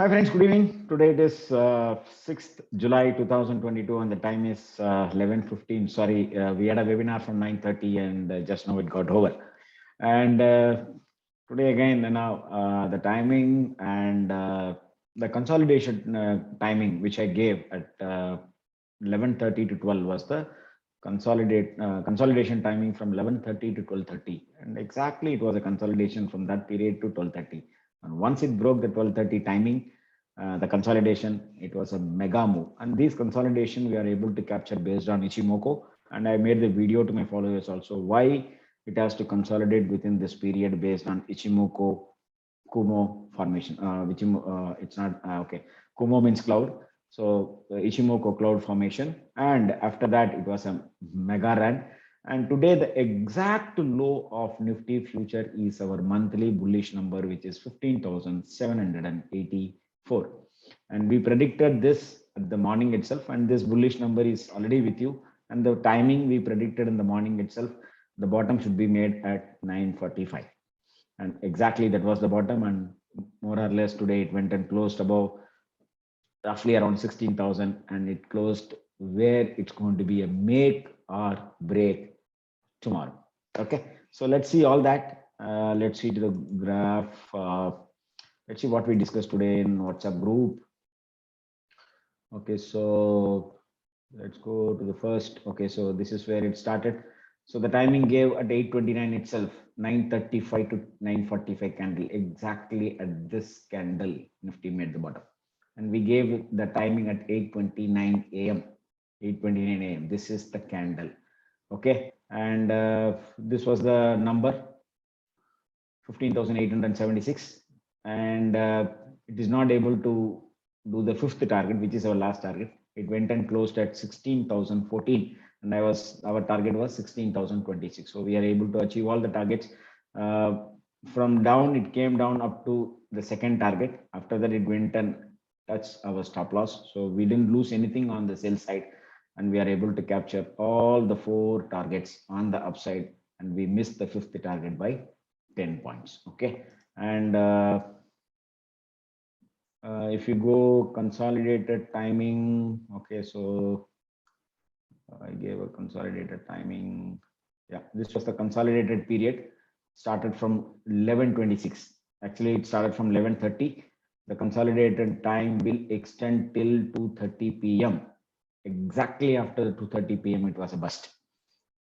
Hi friends, good evening. Today it is 6th July 2022 and the time is 11:15. Sorry, we had a webinar from 9:30 and just now it got over. And today again, the timing and the consolidation timing which I gave at 11:30 to 12 was the consolidation timing from 11:30 to 12:30. And exactly it was a consolidation from that period to 12:30. And once it broke the 12:30 timing, the consolidation, it was a mega move. And this consolidation we are able to capture based on Ichimoku. And I made the video to my followers also why it has to consolidate within this period based on Ichimoku Kumo formation. It's not okay. Kumo means cloud. So Ichimoku cloud formation. And after that, it was a mega run. And today, the exact low of Nifty future is our monthly bullish number, which is 15,784. And we predicted this at the morning itself. And this bullish number is already with you. And the timing we predicted in the morning itself, the bottom should be made at 9:45. And exactly that was the bottom. And more or less today it went and closed above roughly around 16,000 and it closed where it's going to be a make or break tomorrow. Okay, so let's see all that. Let's see to the graph. Let's see what we discussed today in WhatsApp group. Okay, so let's go to the first. Okay, so this is where it started. So the timing gave at 8:29 itself, 9:35 to 9:45 candle. Exactly at this candle, Nifty made the bottom. And we gave the timing at 8:29 a.m. 8:29 a.m. This is the candle. Okay, and this was the number 15,876, and it is not able to do the fifth target, which is our last target. It went and closed at 16,014, and our target was 16,026. So we are able to achieve all the targets. From down, it came down up to the second target. After that, it went and touched our stop loss. So we didn't lose anything on the sell side, and we are able to capture all the four targets on the upside, and we missed the fifth target by 10 points. Okay, and if you go consolidated timing, okay, so I gave a consolidated timing. Yeah, this was the consolidated period, started from 11:26. Actually, it started from 11:30. The consolidated time will extend till 2:30 p.m. Exactly after 2:30 p.m. it was a bust.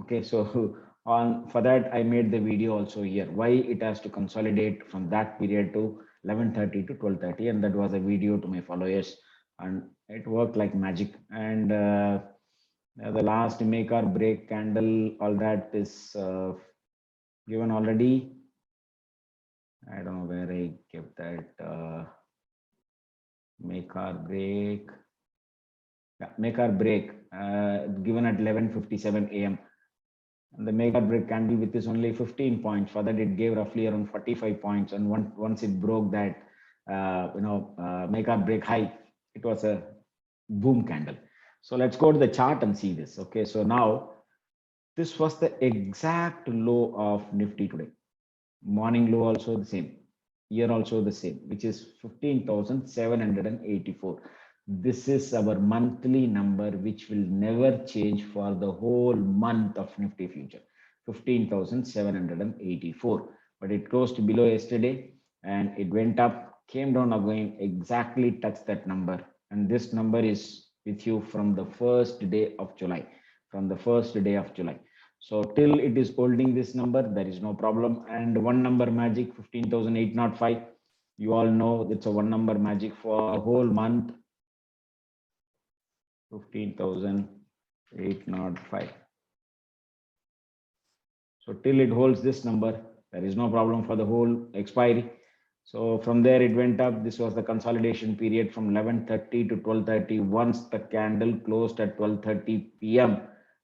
Okay, so on for that I made the video also here why it has to consolidate from that period to 11:30 to 12:30, and that was a video to my followers, and it worked like magic. And the last make or break candle, all that is given already. I don't know where I kept that. Make or break. Yeah, make or break given at 11:57 a.m. And the make or break candle with is only 15 points. For that, it gave roughly around 45 points. And once it broke that, make or break high, it was a boom candle. So let's go to the chart and see this. Okay, so now this was the exact low of Nifty today. Morning low also the same. Here also the same, which is 15,784. This is our monthly number, which will never change for the whole month of Nifty future, 15,784. But it closed below yesterday and it went up, came down again, exactly touched that number. And this number is with you from the first day of July, from the first day of July. So till it is holding this number, there is no problem. And one number magic, 15,805. You all know it's a one number magic for a whole month, 15,805. So till it holds this number, there is no problem for the whole expiry. So from there it went up. This was the consolidation period from 11:30 to 12:30. Once the candle closed at 12:30 p.m.,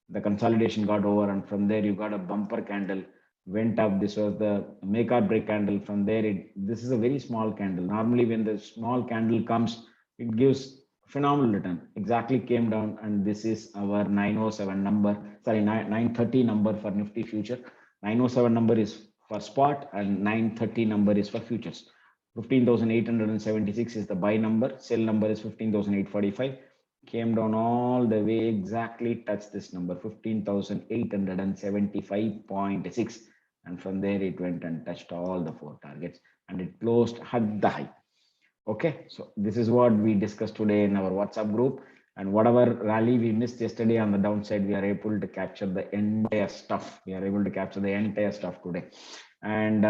the consolidation got over, and from there you got a bumper candle, went up. This was the make or break candle. From there, this is a very small candle. Normally, when the small candle comes, it gives phenomenal return. Exactly came down, and this is our 907 number. Sorry, 930 number for Nifty future. 907 number is for spot, and 930 number is for futures. 15,876 is the buy number. Sell number is 15,845. Came down all the way, exactly touched this number, 15,875.6. And from there, it went and touched all the four targets and it closed at the high. Okay, so this is what we discussed today in our WhatsApp group. And whatever rally we missed yesterday on the downside, we are able to capture the entire stuff. We are able to capture the entire stuff today. And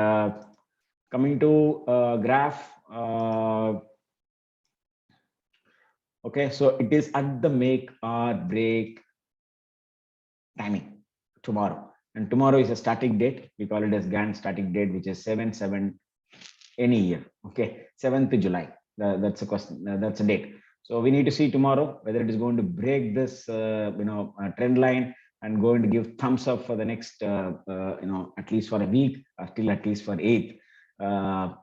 coming to graph, okay, so it is at the make or break timing tomorrow. And tomorrow is a static date. We call it as Gantt static date, which is 7/7 any year. Okay, 7th July. That's a question. That's a date. So we need to see tomorrow whether it is going to break this, trend line and going to give thumbs up for the next, at least for a week, or till at least for 8th, or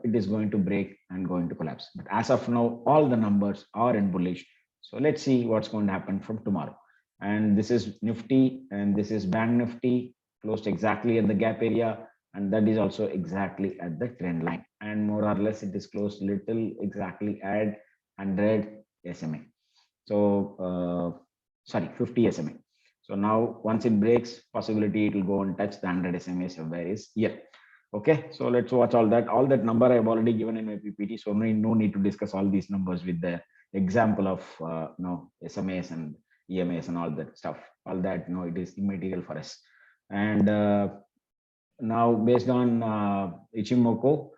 it is going to break and going to collapse. But as of now, all the numbers are in bullish. So let's see what's going to happen from tomorrow. And this is Nifty and this is Bank Nifty, closed exactly at the gap area. And that is also exactly at the trend line. And more or less, it is closed little exactly at 100 SMA. So, 50 SMA. So now once it breaks, possibility it will go and touch the 100 SMA somewhere is here. Okay, so let's watch all that. All that number I've already given in my PPT. So no need to discuss all these numbers with the example of SMAs and EMAs and all that stuff. All that, it is immaterial for us. And now based on Ichimoku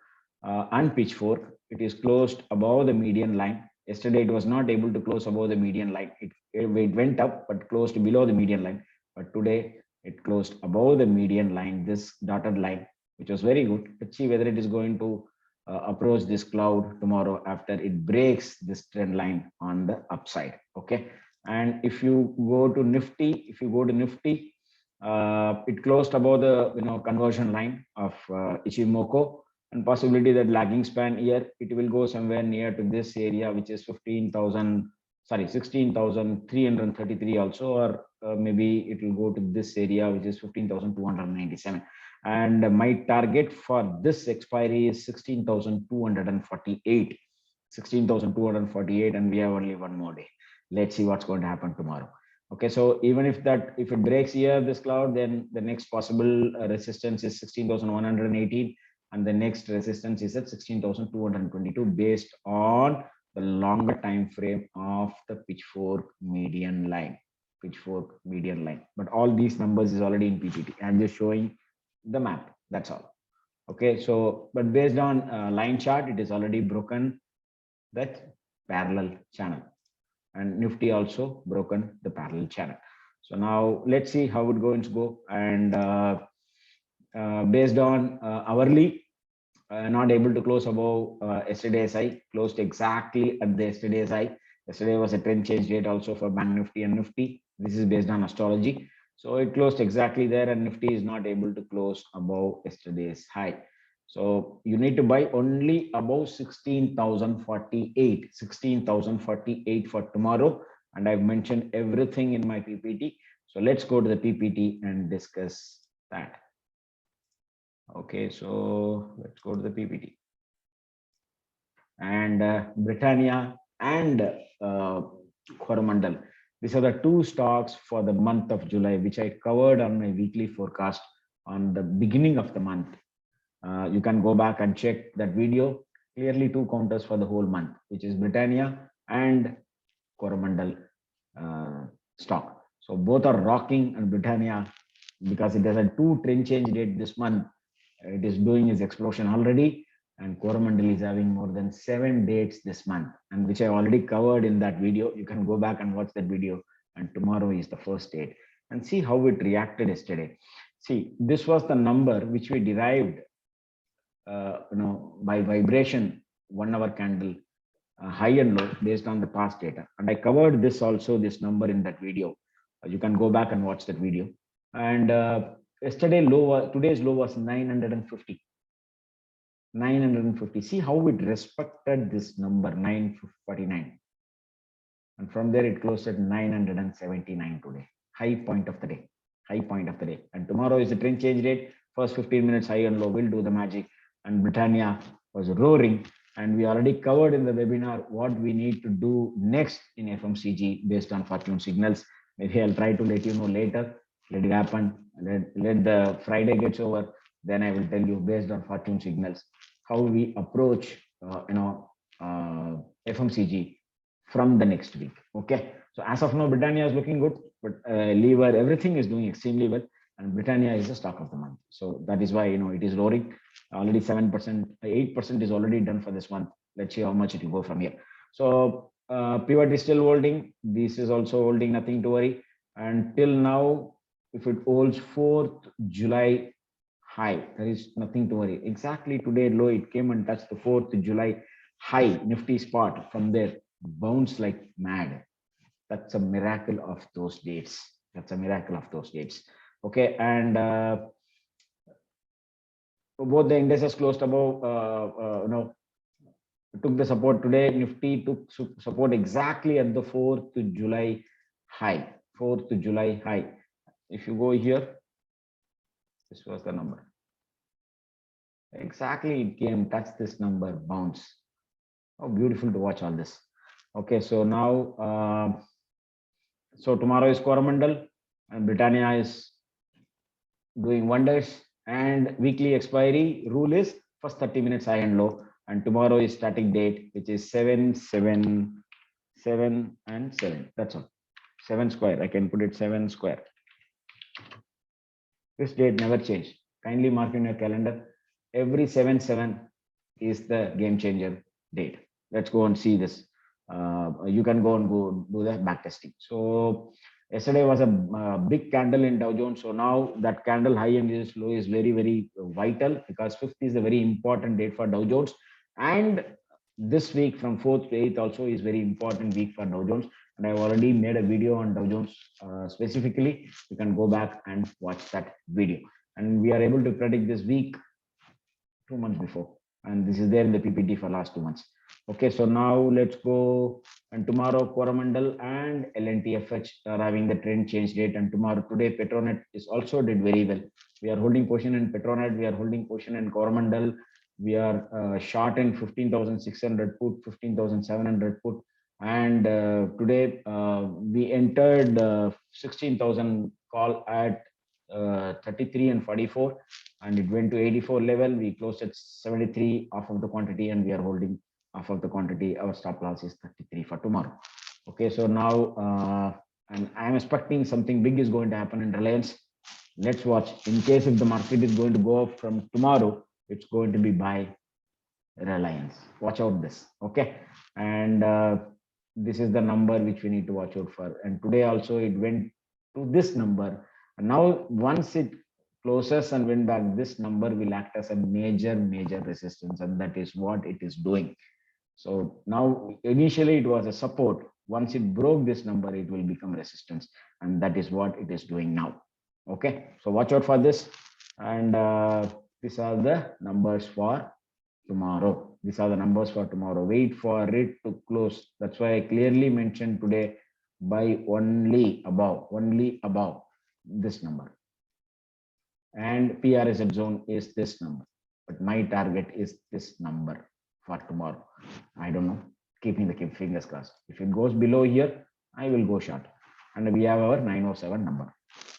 and Pitchfork, it is closed above the median line. Yesterday it was not able to close above the median line. It went up but closed below the median line. But today it closed above the median line, this dotted line, which was very good. Let's see whether it is going to approach this cloud tomorrow after it breaks this trend line on the upside. Okay, and if you go to Nifty, it closed above the conversion line of Ichimoku, and possibility that lagging span here it will go somewhere near to this area, which is 16,333 also, or maybe it will go to this area, which is 15,297. And my target for this expiry is 16,248, and we have only one more day. Let's see what's going to happen tomorrow. Okay, so even if it breaks here, this cloud, then the next possible resistance is 16,118, and the next resistance is at 16,222 based on the longer time frame of the Pitchfork median line. But all these numbers is already in PPT. I'm just showing the map. That's all. Okay, so but based on line chart, it is already broken that parallel channel. And Nifty also broken the parallel channel. So now let's see how it going to go. And based on hourly, not able to close above yesterday's high, closed exactly at the yesterday's high. Yesterday was a trend change date also for Bank Nifty and Nifty. This is based on astrology. So it closed exactly there, and Nifty is not able to close above yesterday's high. So you need to buy only above 16,048 for tomorrow. And I've mentioned everything in my PPT. So let's go to the PPT and discuss that. Okay, so let's go to the PPT. And Britannia and Coromandel. These are the two stocks for the month of July, which I covered on my weekly forecast on the beginning of the month. You can go back and check that video. Clearly two counters for the whole month, which is Britannia and Coromandel stock. So both are rocking, and Britannia, because it has a two trend change date this month, it is doing its explosion already. And Coromandel is having more than 7 dates this month, and which I already covered in that video. You can go back and watch that video. And tomorrow is the first date, and see how it reacted yesterday. See, this was the number which we derived by vibration 1 hour candle high and low based on the past data. And I covered this also, this number in that video. You can go back and watch that video. And today's low was 950. See how it respected this number 949. And from there it closed at 979 today. High point of the day. And tomorrow is the trend change rate. First 15 minutes high and low will do the magic. And Britannia was roaring. And we already covered in the webinar what we need to do next in FMCG based on fortune signals. Maybe I'll try to let you know later. Let it happen. Let the Friday gets over. Then I will tell you based on fortune signals how we approach, FMCG from the next week. Okay. So as of now, Britannia is looking good, but Lever, everything is doing extremely well. And Britannia is the stock of the month. So that is why, it is roaring. Already 7%, 8% is already done for this month. Let's see how much it will go from here. So pivot is still holding. This is also holding, nothing to worry. And till now, if it holds 4th July high, there is nothing to worry. Exactly today low, it came and touched the 4th July high, nifty spot. From there, bounced like mad. That's a miracle of those dates. That's a miracle of those dates. Okay, and both the indices closed above, took the support today. Nifty took support exactly at the 4th July high. 4th July high. If you go here, this was the number. Exactly, it came, touch this number, bounce. Oh, beautiful to watch all this. Okay, so now, so tomorrow is Coromandel and Britannia is doing wonders. And weekly expiry rule is first 30 minutes high and low. And tomorrow is static date, which is 7, 7, 7, and 7. That's all. 7 square. I can put it 7 square. This date never changed. Kindly mark in your calendar. Every 7/7 is the game changer date. Let's go and see this. You can go and go do the back testing. So yesterday was a big candle in Dow Jones. So now that candle high and this low is very, very vital, because 5th is a very important date for Dow Jones. And this week from 4th to 8th also is very important week for Dow Jones. And I've already made a video on Dow Jones specifically. You can go back and watch that video. And we are able to predict this week 2 months before. And this is there in the PPT for last 2 months. Okay, so now let's go. And tomorrow Coromandel and LNTFH are having the trend change date. And tomorrow, today, Petronet is also did very well. We are holding position in Petronet. We are holding position in Coromandel. We are short in 15,600 put, 15,700 put. And today we entered 16,000 call at 33 and 44, and it went to 84 level. We closed at 73 off of the quantity, and we are holding off of the quantity. Our stop loss is 33 for tomorrow. Okay, so now and I'm expecting something big is going to happen in Reliance. Let's watch. In case if the market is going to go up from tomorrow, it's going to be by Reliance. Watch out this. Okay, and this is the number which we need to watch out for. And today also it went to this number. And now once it closes and went back, this number will act as a major resistance, and that is what it is doing. So now initially it was a support. Once it broke this number, it will become resistance, and that is what it is doing now. Okay, so watch out for this. And these are the numbers for tomorrow. These are the numbers for tomorrow. Wait for it to close. That's why I clearly mentioned today by only above this number. And PRSZ zone is this number, but my target is this number for tomorrow. I don't know, keeping the fingers crossed. If it goes below here, I will go short. And we have our 907 number.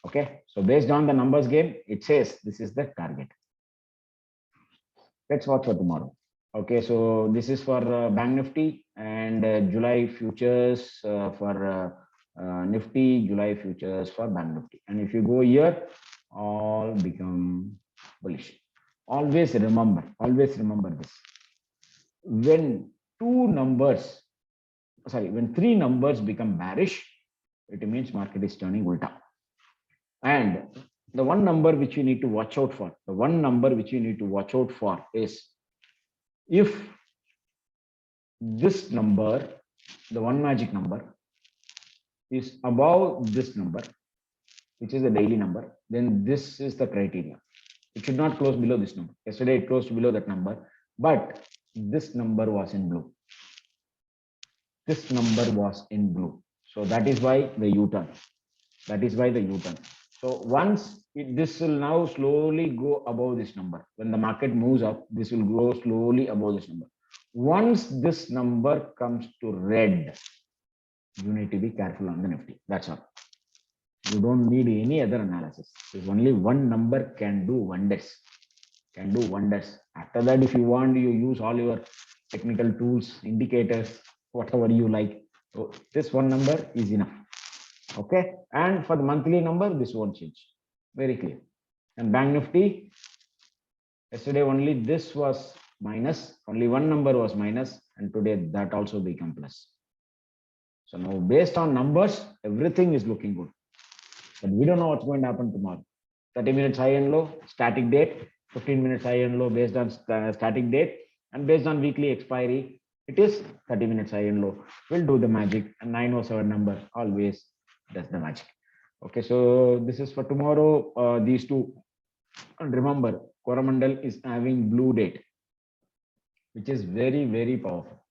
Okay, so based on the numbers game, it says this is the target. Let's watch for tomorrow. Okay, so this is for Bank Nifty and July futures for Nifty, July futures for Bank Nifty. And if you go here, all become bullish. Always remember this. When when 3 numbers become bearish, it means market is turning ulta. And the one number which you need to watch out for, is if this number, the one magic number, is above this number, which is the daily number, then this is the criteria. It should not close below this number. Yesterday it closed below that number, but this number was in blue. This number was in blue. So that is why the U-turn. So once this will now slowly go above this number. When the market moves up, this will go slowly above this number. Once this number comes to red, you need to be careful on the Nifty. That's all. You don't need any other analysis. There's only one number can do wonders. Can do wonders. After that, if you want, you use all your technical tools, indicators, whatever you like. So this one number is enough. Okay. And for the monthly number, this won't change. Very clear. And Bank Nifty, yesterday only this was minus, only one number was minus, and today that also become plus. So now based on numbers, everything is looking good. But we don't know what's going to happen tomorrow. 30 minutes high and low, static date, 15 minutes high and low based on static date, and based on weekly expiry, it is 30 minutes high and low. We'll do the magic, and 907 number always does the magic. Okay, so this is for tomorrow. These two, and remember, Coromandel is having blue date, which is very, very powerful.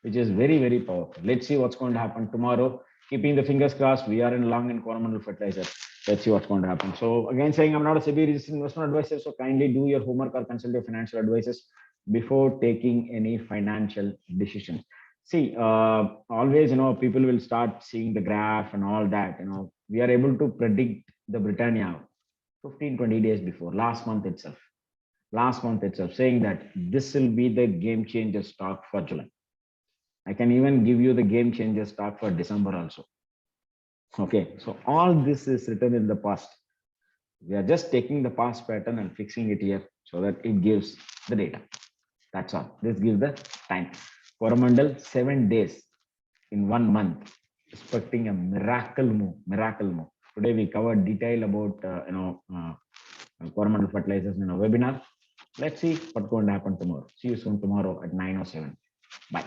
Which is very, very powerful. Let's see what's going to happen tomorrow. Keeping the fingers crossed, we are in long in Coromandel fertilizer. Let's see what's going to happen. So again, saying I'm not a SEBI registered investment advisor, so kindly do your homework or consult your financial advisors before taking any financial decisions. See, always, people will start seeing the graph and all that. We are able to predict the Britannia 15, 20 days before last month itself, saying that this will be the game changer stock for July. I can even give you the game changer stock for December also. Okay, so all this is written in the past. We are just taking the past pattern and fixing it here so that it gives the data. That's all. This gives the time. Coromandel, 7 days in 1 month, expecting a miracle move. Today we covered detail about Coromandel fertilizers in a webinar. Let's see what's going to happen tomorrow. See you soon tomorrow at 9:07. Bye.